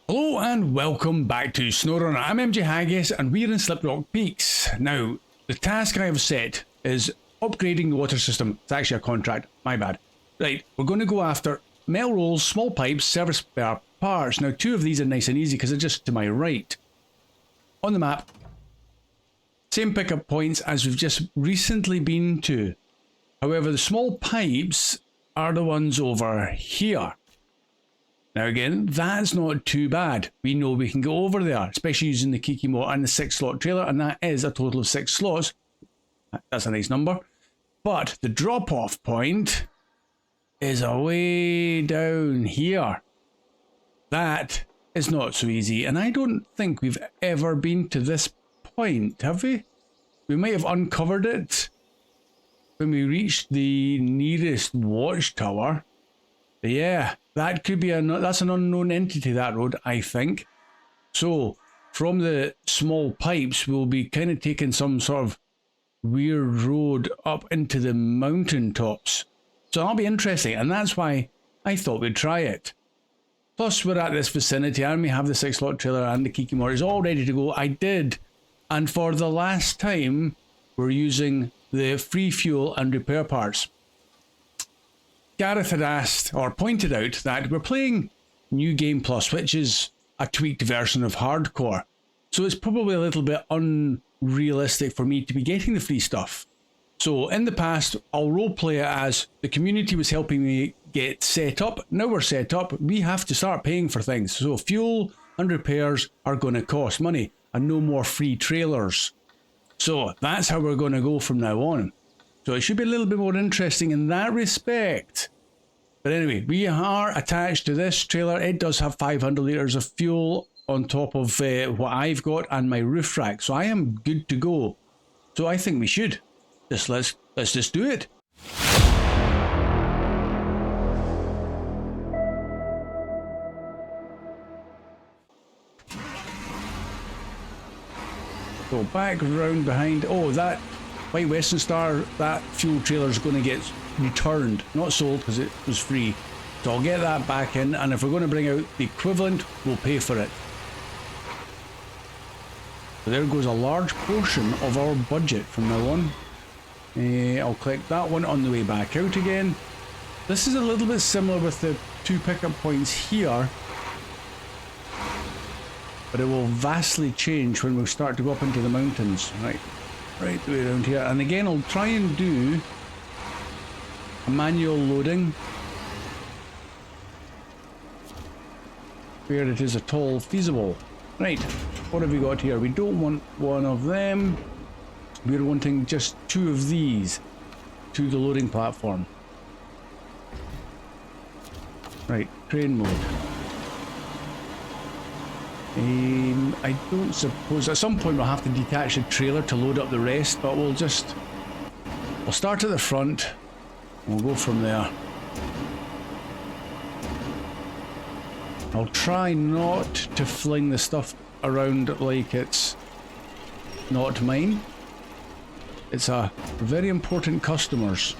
Hello and welcome back to Snowrunner. I'm MJ Haggis and we're in Sliprock Peaks. Now, the task I have set is upgrading the water system. It's actually a contract, my bad. Right, we're going to go after metal rolls, small pipes, service spare parts. Now, two of these are nice and easy because they're just to my right. On the map, same pickup points as we've just recently been to. However, the small pipes are the ones over here. Now again, that's not too bad. We know we can go over there, especially using the Kikimo and the 6-slot trailer, and that is a total of 6 slots. That's a nice number. But the drop-off point is way down here. That is not so easy, and I don't think we've ever been to this point, have we? We might have uncovered it when we reached the nearest watchtower. But yeah, that could be that's an unknown entity, that road, I think. So, from the small pipes, we'll be kind of taking some sort of weird road up into the mountain tops. So that'll be interesting, and that's why I thought we'd try it. Plus, we're at this vicinity, and we have the 6-slot trailer and the Kikimo is all ready to go. I did, and for the last time, we're using the free fuel and repair parts. Gareth had asked, or pointed out, that we're playing New Game Plus, which is a tweaked version of hardcore. So it's probably a little bit unrealistic for me to be getting the free stuff. So in the past, I'll roleplay it as the community was helping me get set up. Now we're set up, we have to start paying for things. So fuel and repairs are going to cost money, and no more free trailers. So that's how we're going to go from now on. So it should be a little bit more interesting in that respect. But anyway, we are attached to this trailer. It does have 500 litres of fuel on top of what I've got and my roof rack. So I am good to go. So I think we should. Let's just do it. Go back round behind. Oh, that White Western Star, that fuel trailer is going to get returned, not sold because it was free. So I'll get that back in, and if we're going to bring out the equivalent, we'll pay for it. So there goes a large portion of our budget from now on. I'll collect that one on the way back out again. This is a little bit similar with the 2 pickup points here, but it will vastly change when we start to go up into the mountains. Right the way around here. And again, I'll try and do a manual loading where it is at all feasible. Right, what have we got here? We don't want one of them. We're wanting just 2 of these to the loading platform. Right, crane mode. I don't suppose at some point we'll have to detach the trailer to load up the rest, but we'll start at the front and we'll go from there. I'll try not to fling the stuff around like it's not mine. It's a very important customers.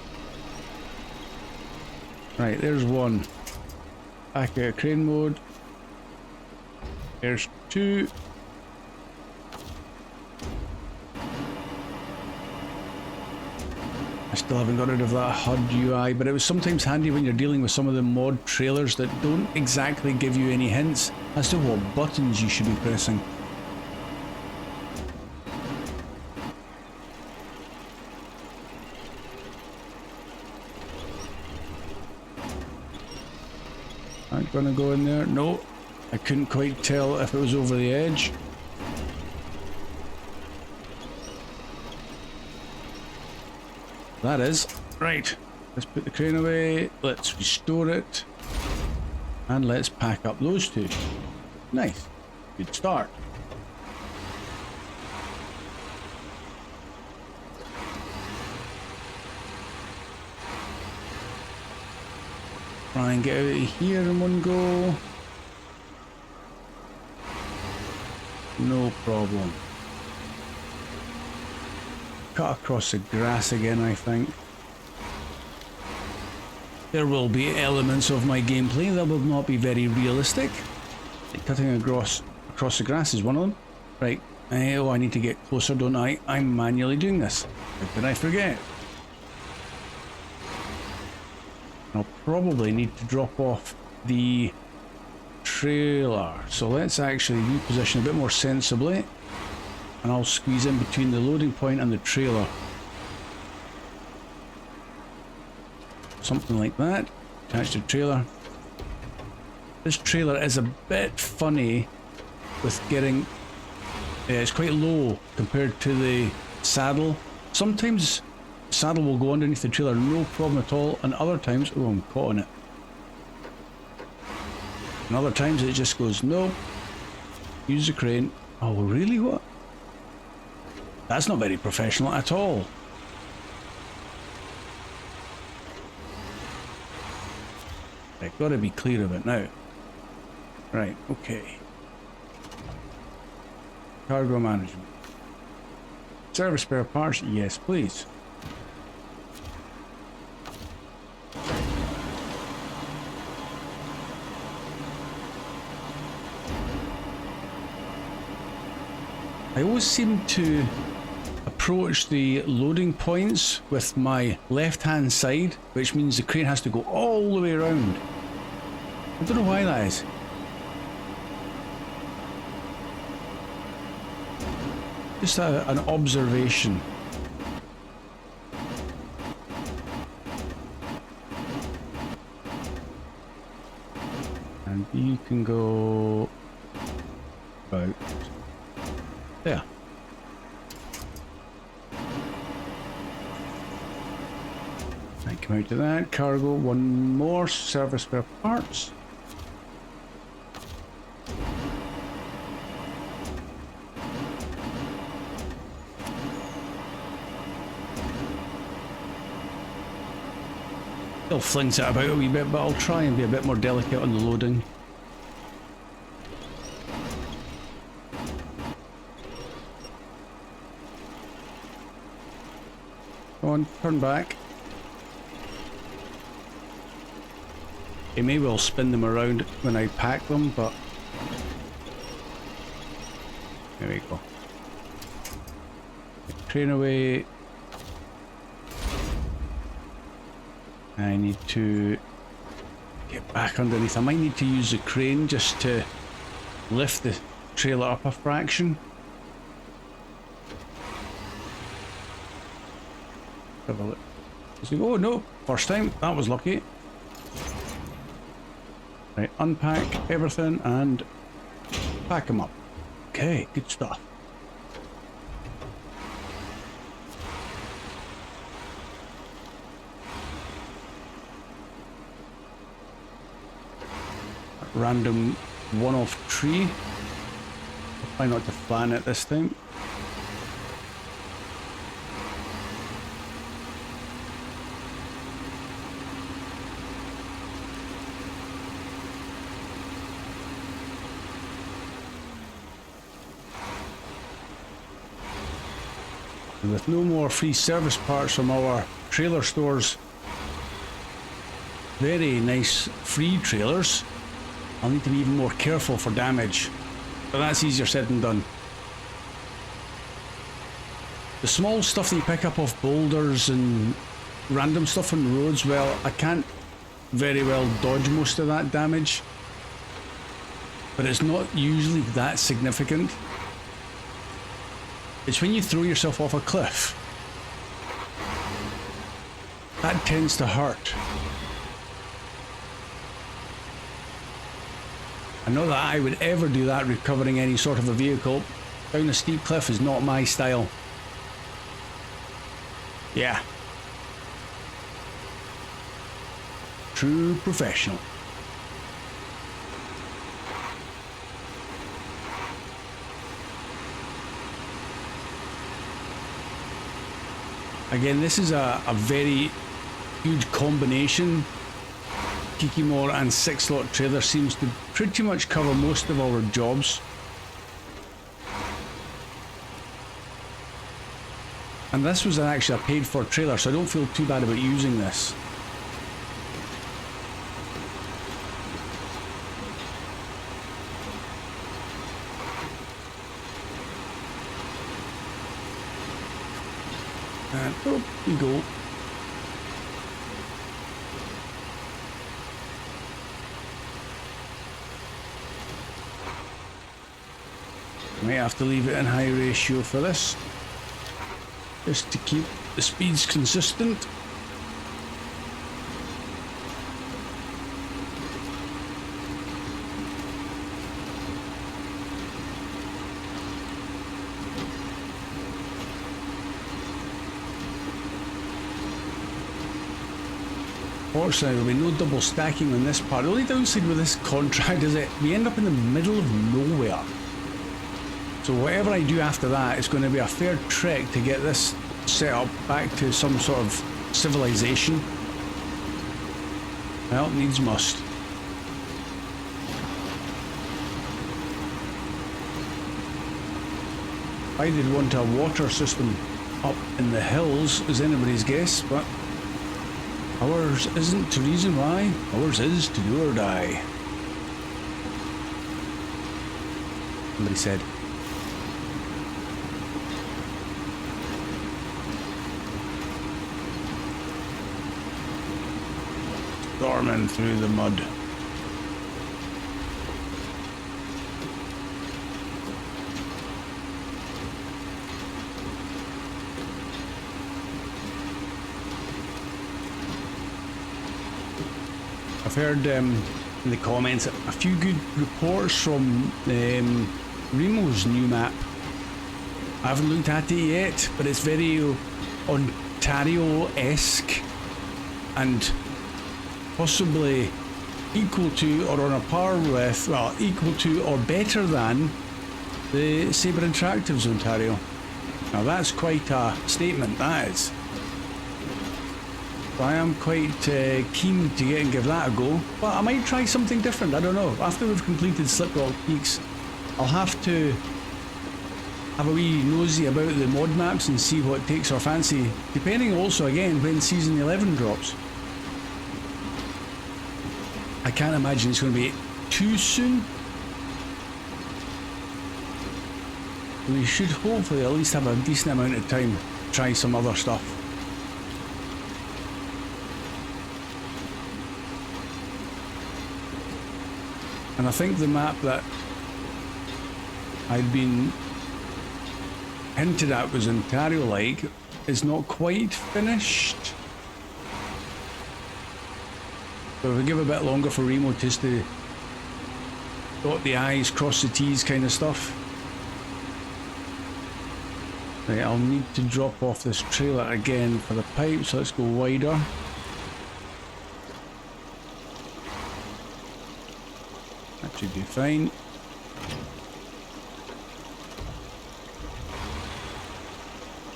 Right, there's one. Back out crane mode. There's 2. I still haven't got rid of that HUD UI, but it was sometimes handy when you're dealing with some of the mod trailers that don't exactly give you any hints as to what buttons you should be pressing. Aren't gonna go in there? No. I couldn't quite tell if it was over the edge. That is. Right. Let's put the crane away. Let's restore it. And let's pack up those 2. Nice. Good start. Try and get out of here in one go. No problem. Cut across the grass again, I think. There will be elements of my gameplay that will not be very realistic. Like cutting across the grass is one of them. Right. Oh, I need to get closer, don't I? I'm manually doing this. How could I forget? I'll probably need to drop off the trailer. So let's actually reposition a bit more sensibly. And I'll squeeze in between the loading point and the trailer. Something like that. Attach the trailer. This trailer is a bit funny with getting... it's quite low compared to the saddle. Sometimes the saddle will go underneath the trailer, no problem at all, and other times... oh, I'm caught on it. And other times it just goes, no. Use the crane. Oh, really? What? That's not very professional at all. I've got to be clear of it now. Right, okay. Cargo management. Service spare parts? Yes, please. I always seem to approach the loading points with my left hand side, which means the crane has to go all the way around. I don't know why that is. Just an observation. And you can go about there. I come out to that. Cargo, one more. Service spare parts. Still flings it about a wee bit, but I'll try and be a bit more delicate on the loading. Go on, turn back. It may well spin them around when I pack them, but there we go. Crane away. I need to get back underneath. I might need to use the crane just to lift the trailer up a fraction. Have a look. Oh no, first time, that was lucky. Right, unpack everything and pack them up. Okay, good stuff. Random one-off tree. I'll try not to flatten it this time. And with no more free service parts from our trailer stores, very nice free trailers, I'll need to be even more careful for damage, but that's easier said than done. The small stuff that you pick up off boulders and random stuff on the roads, well, I can't very well dodge most of that damage, but it's not usually that significant. It's when you throw yourself off a cliff that tends to hurt. And not that I would ever do that recovering any sort of a vehicle. Down a steep cliff is not my style. Yeah. True professional. Again, this is a very huge combination. Kikimor and 6-slot trailer seems to pretty much cover most of our jobs. And this was actually a paid for trailer, so I don't feel too bad about using this. And up we go. Might have to leave it in high ratio for this, just to keep the speeds consistent. Fortunately, there'll be no double stacking on this part. The only downside with this contract is that we end up in the middle of nowhere. So whatever I do after that, it's going to be a fair trek to get this set up back to some sort of civilization. Well, needs must. I did want a water system up in the hills is anybody's guess, but ours isn't the reason why. Ours is to do or die. Somebody said. Storming through the mud. I've heard in the comments a few good reports from Remo's new map. I haven't looked at it yet, but it's very Ontario-esque and possibly equal to or on a par with, well, equal to or better than the Sabre Interactive's Ontario. Now that's quite a statement, that is. So I am quite keen to get and give that a go, but I might try something different, I don't know. After we've completed Sliprock Peaks, I'll have to have a wee nosy about the mod maps and see what takes our fancy, depending also again when Season 11 drops. I can't imagine it's going to be too soon. We should hopefully at least have a decent amount of time to try some other stuff. And I think the map that I'd been hinted at was Ontario-like is not quite finished. So if we give a bit longer for Remo just to dot the I's, cross the T's kind of stuff. Right, I'll need to drop off this trailer again for the pipe, so let's go wider. That should be fine.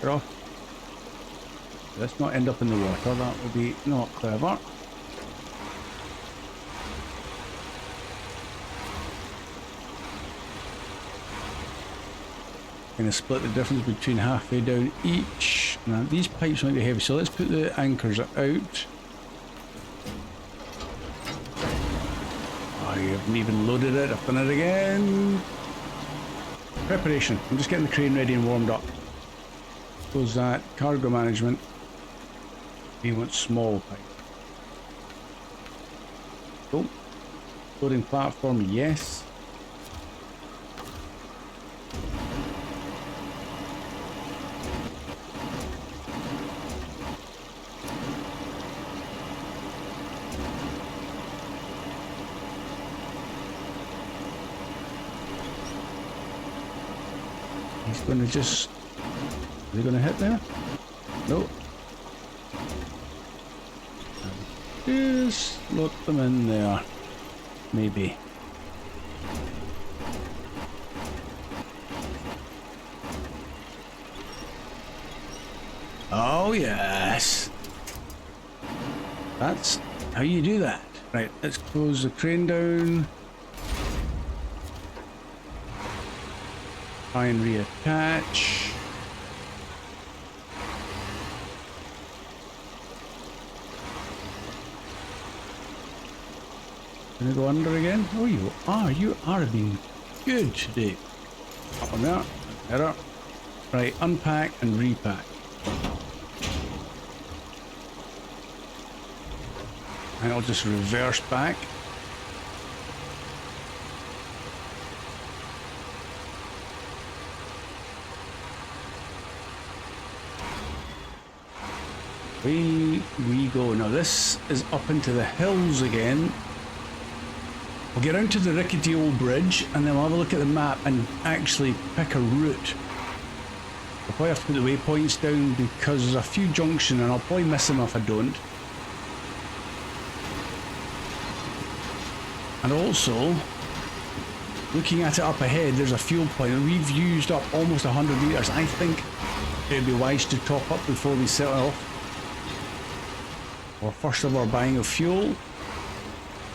Off. Let's not end up in the water, that would be not clever. Going to split the difference between halfway down each. Now these pipes might be heavy, so let's put the anchors out. Oh, you haven't even loaded it. I've done it again. Preparation. I'm just getting the crane ready and warmed up. Close that. Cargo management. We want small pipe. Cool. Loading platform, yes. He's going to just... Are they going to hit there? Nope. Just load them in there. Maybe. Oh yes! That's how you do that. Right, let's close the crane down. Try and reattach. Gonna go under again? Oh, you are being good today. Up on there, better. Right, unpack and repack. And I'll just reverse back. We go. Now this is up into the hills again. We'll get down to the rickety old bridge and then we'll have a look at the map and actually pick a route. I'll probably have to put the waypoints down because there's a few junctions and I'll probably miss them if I don't. And also, looking at it up ahead, there's a fuel point. We've used up almost 100 litres. I think it'd be wise to top up before we set off. Or first of all, buying of fuel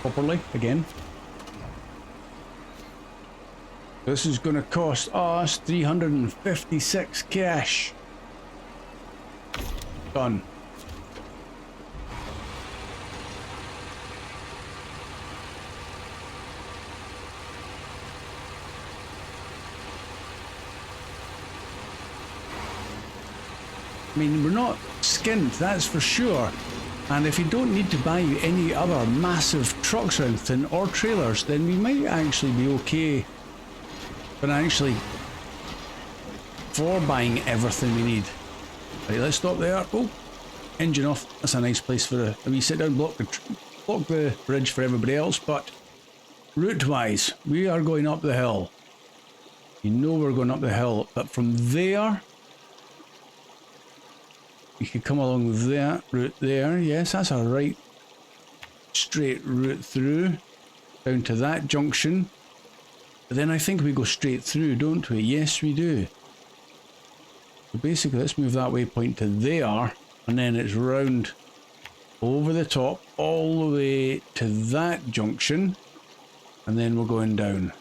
properly again. This is going to cost us 356 cash. Done. I mean, we're not skint, that's for sure. And if you don't need to buy any other massive trucks or anything, or trailers, then we might actually be okay financially for buying everything we need. Right, let's stop there. Oh, engine off. That's a nice place for a wee sit down, block the bridge for everybody else. But route wise, we are going up the hill. You know we're going up the hill, but from there you could come along that route there. Yes, that's a right straight route through down to that junction. But then I think we go straight through, don't we? Yes, we do. So basically, let's move that waypoint to there, and then it's round over the top all the way to that junction, and then we're going down.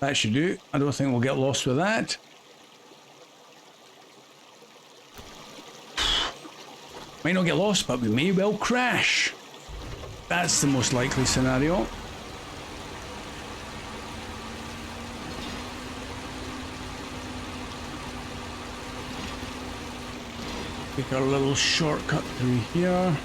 That should do. I don't think we'll get lost with that. Might not get lost, but we may well crash. That's the most likely scenario. Take our little shortcut through here.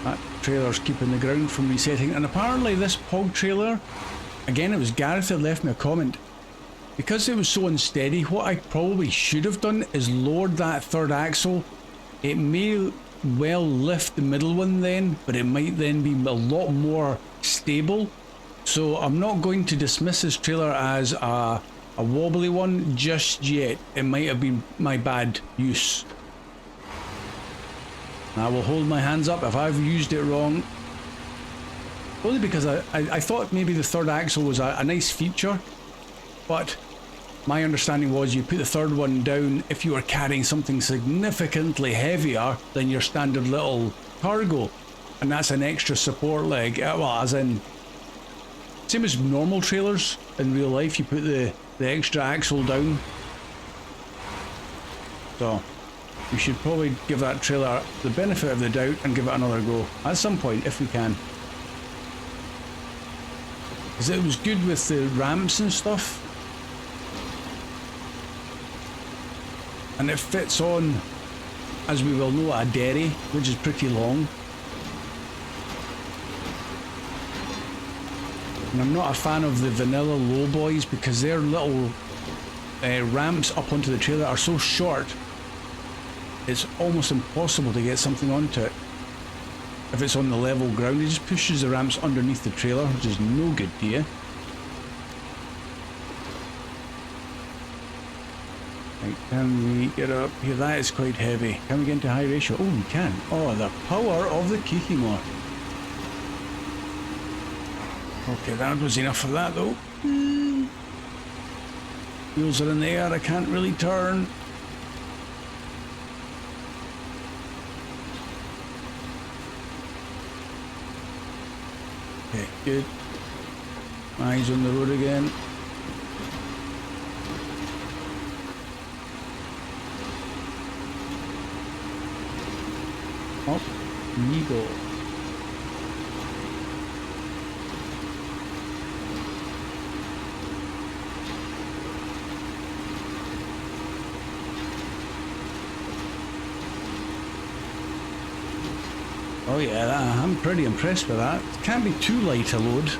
That trailer's keeping the ground from resetting, and apparently this POG trailer, again, it was Gareth that left me a comment. Because it was so unsteady, what I probably should have done is lowered that third axle. It may well lift the middle one then, but it might then be a lot more stable. So I'm not going to dismiss this trailer as a wobbly one just yet. It might have been my bad use. And I will hold my hands up if I've used it wrong. Only because I thought maybe the third axle was a nice feature, but my understanding was you put the third one down if you were carrying something significantly heavier than your standard little cargo, and that's an extra support leg. Well, as in, same as normal trailers in real life, you put the extra axle down. So we should probably give that trailer the benefit of the doubt and give it another go at some point if we can. Because it was good with the ramps and stuff. And it fits on, as we will know, a derry, which is pretty long. And I'm not a fan of the vanilla low boys because their little ramps up onto the trailer are so short, it's almost impossible to get something onto it. If it's on the level ground, it just pushes the ramps underneath the trailer, which is no good to you. Right, can we get up here? That is quite heavy. Can we get into high ratio? Oh, we can. Oh, the power of the Kikimo. Okay, that was enough of that though. Wheels are in the air, I can't really turn. Okay, good. Eyes on the road again. Up we go. Oh yeah, I'm pretty impressed with that. Can't be too light a load.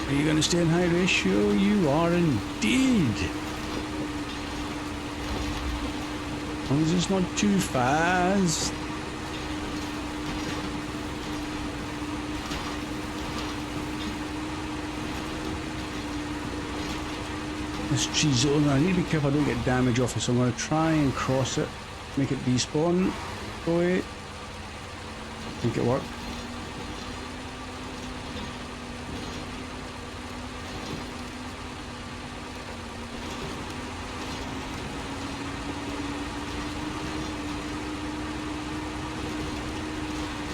Are you going to stay in high ratio? You are indeed. As long as it's not too fast. This tree zone, I need to be careful I don't get damage off it, so I'm going to try and cross it, make it despawn. Oh wait, I think it worked.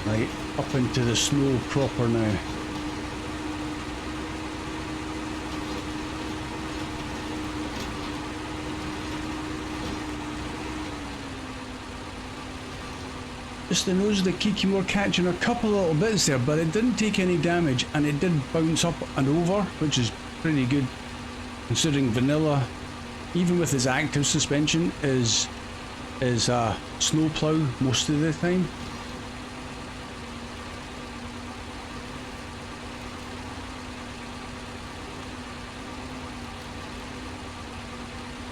Right, up into the snow proper now. Just the nose of the Kiki were catching a couple of little bits there, but it didn't take any damage and it did bounce up and over, which is pretty good considering vanilla, even with its active suspension, is snow plow most of the time.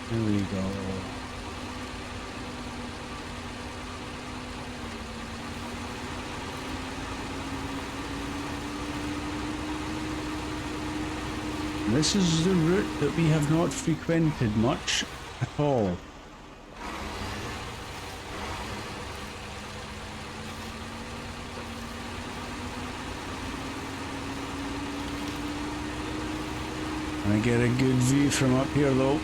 There we go. This is the route that we have not frequented much at all. I get a good view from up here though.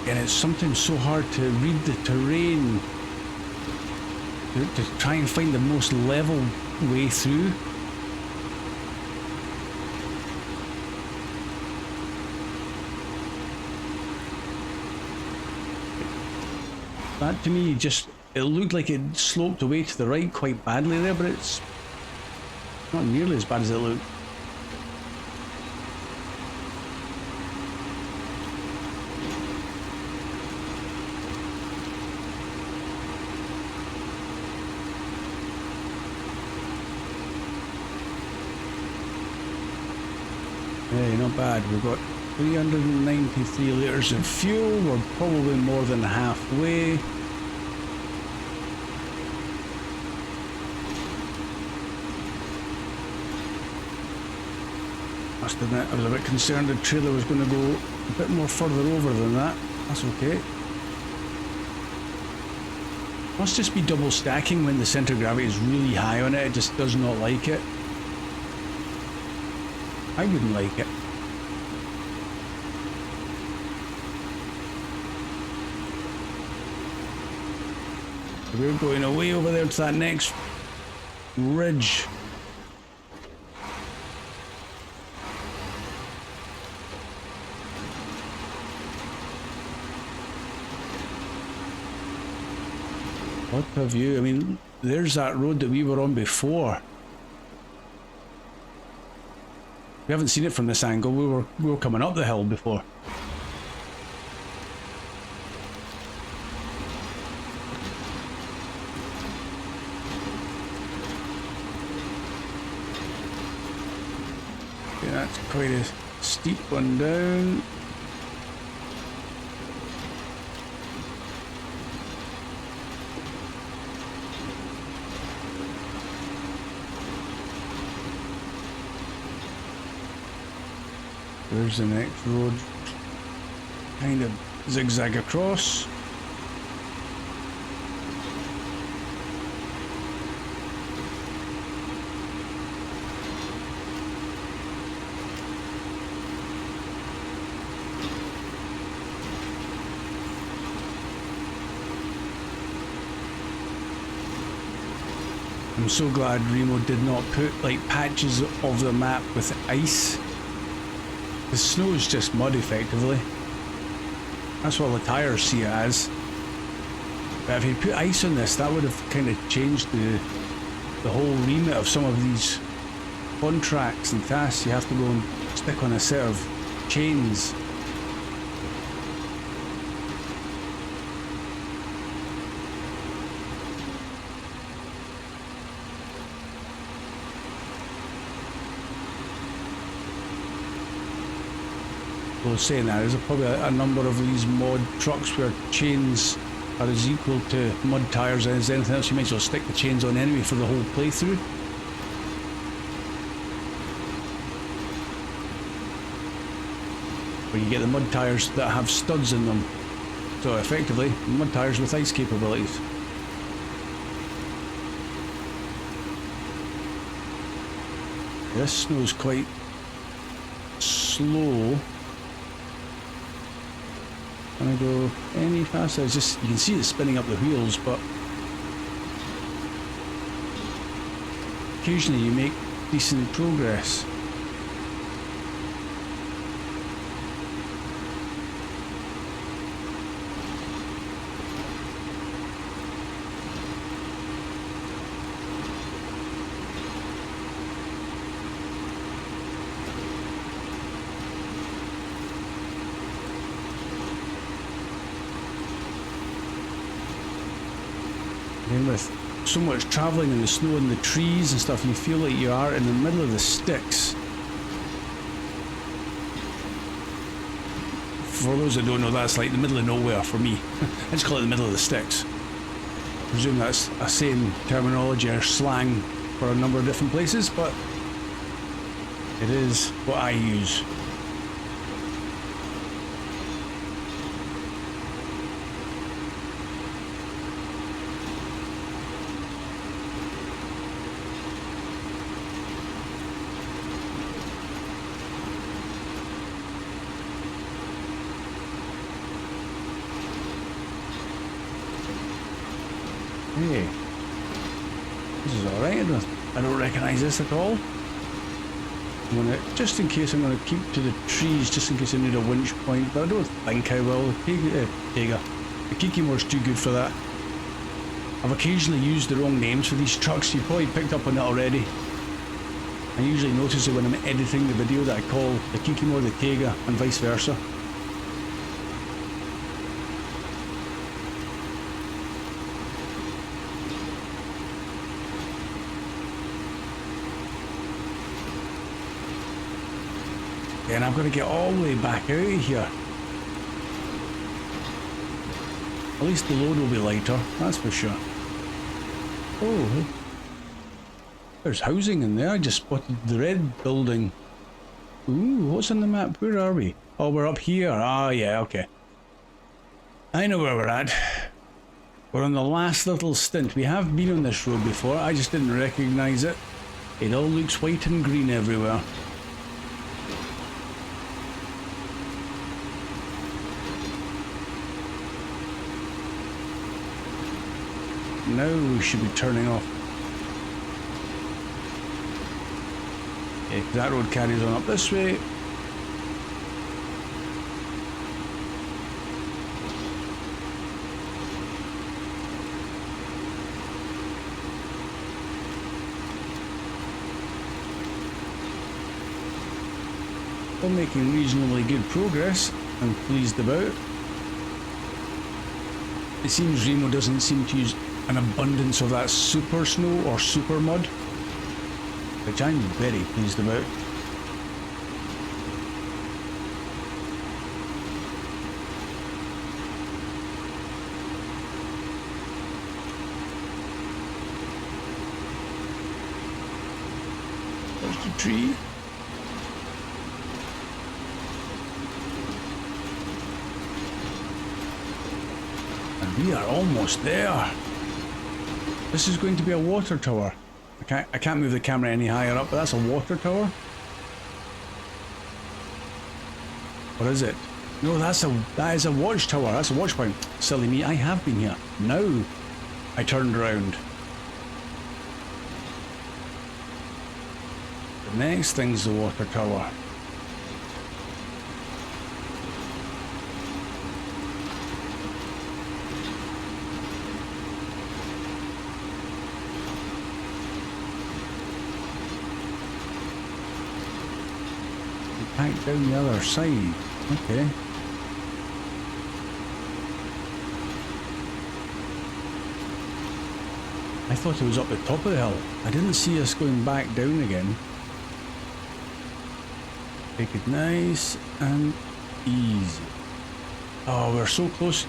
And it's sometimes so hard to read the terrain, to try and find the most level way through. That to me it looked like it sloped away to the right quite badly there, but it's not nearly as bad as it looked. Hey, not bad. We've got 393 litres of fuel. We're probably more than halfway. Must admit, I was a bit concerned the trailer was going to go a bit more further over than that. That's okay. Must just be double stacking when the centre of gravity is really high on it. It just does not like it. I wouldn't like it. We're going away over there to that next ridge. What a view. I mean, there's that road that we were on before. We haven't seen it from this angle. We were coming up the hill before. Okay, that's quite a steep one down. There's the next road, kind of zigzag across. I'm so glad Remo did not put like patches of the map with ice. The snow is just mud effectively. That's what the tires see it as. But if you put ice on this, that would have kind of changed the whole remit of some of these contracts and tasks. You have to go and stick on a set of chains. Well, saying that, there's probably a number of these mod trucks where chains are as equal to mud tyres as anything else. You might as well stick the chains on anyway for the whole playthrough. Where you get the mud tyres that have studs in them. So effectively, mud tyres with ice capabilities. This snow's quite slow. Can I go any faster? It's just, you can see it spinning up the wheels, but occasionally you make decent progress. And with so much travelling in the snow and the trees and stuff, you feel like you are in the middle of the sticks. For those that don't know, that's like the middle of nowhere for me. I just call it the middle of the sticks. I presume that's a same terminology or slang for a number of different places, but it is what I use. Hey, this is alright. I don't recognise this at all. I'm gonna, just in case, I'm gonna keep to the trees, just in case I need a winch point, but I don't think I will. The Kikimore's too good for that. I've occasionally used the wrong names for these trucks. You've probably picked up on it already. I usually notice it when I'm editing the video that I call the Kikimore the Tega and vice versa. And I've got to get all the way back out of here. At least the load will be lighter, that's for sure. Oh, there's housing in there. I just spotted the red building. Ooh, what's on the map? Where are we? Oh, we're up here. Ah, yeah, okay. I know where we're at. We're on the last little stint. We have been on this road before. I just didn't recognise it. It all looks white and green everywhere. Now we should be turning off. Yeah, that road carries on up this way. Still making reasonably good progress. I'm pleased about. It seems Remo doesn't seem to use an abundance of that super snow or super mud, which I'm very pleased about. There's the tree. And we are almost there. This is going to be a water tower. I can't move the camera any higher up, but that's a water tower. What is it? No, that is a watchtower. That's a watch point. Silly me, I have been here. Now I turned around. The next thing's the water tower. back down the other side. Okay. I thought it was up the top of the hill. I didn't see us going back down again. Take it nice and easy. Oh, we're so close.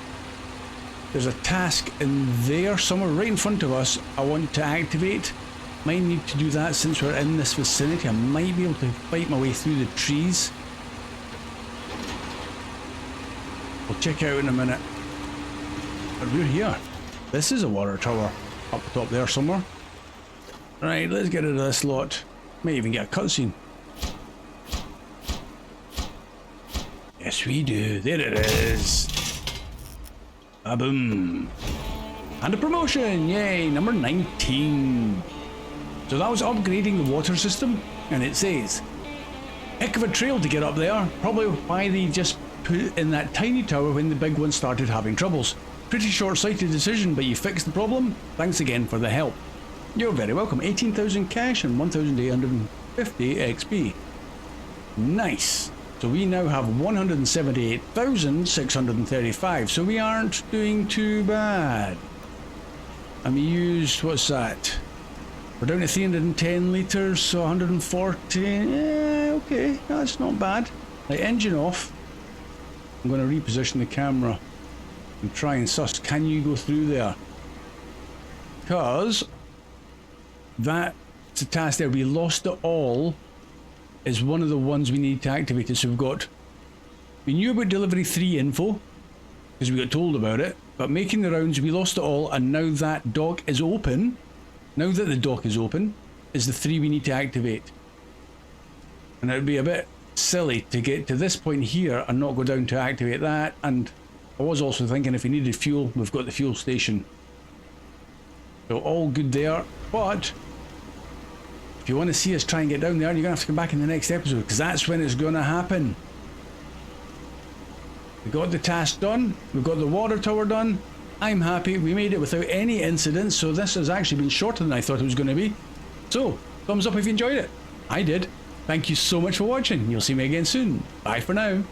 There's a task in there somewhere right in front of us I want to activate. Might need to do that since we're in this vicinity. I might be able to fight my way through the trees. We'll check it out in a minute. But we're here. This is a water tower up the top there somewhere. Right, let's get rid of this lot. Might even get a cutscene. Yes, we do. There it is. Ba-boom. And a promotion. Yay, number 19. So that was upgrading the water system. And it says, heck of a trail to get up there. Probably why they just put in that tiny tower when the big one started having troubles. Pretty short-sighted decision, but you fixed the problem. Thanks again for the help. You're very welcome. 18,000 cash and 1,850 XP. Nice. So we now have 178,635, so we aren't doing too bad. And we used, what's that? We're down to 310 litres, so 140, yeah, okay, that's not bad. Right, engine off. I'm going to reposition the camera and try and suss, can you go through there? Because that's a task there, we lost it all. Is one of the ones we need to activate it. So we knew about delivery 3 info because we got told about it, but making the rounds we lost it all, and now that dock is open. Now that the dock is open is the 3 we need to activate, and it would be a bit silly to get to this point here and not go down to activate that. And I was also thinking if we needed fuel, we've got the fuel station, so all good there. But if you want to see us try and get down there, you're going to have to come back in the next episode, because that's when it's going to happen. We got the task done, we've got the water tower done. I'm happy, we made it without any incidents, so this has actually been shorter than I thought it was going to be. So, thumbs up if you enjoyed it. I did. Thank you so much for watching. You'll see me again soon. Bye for now.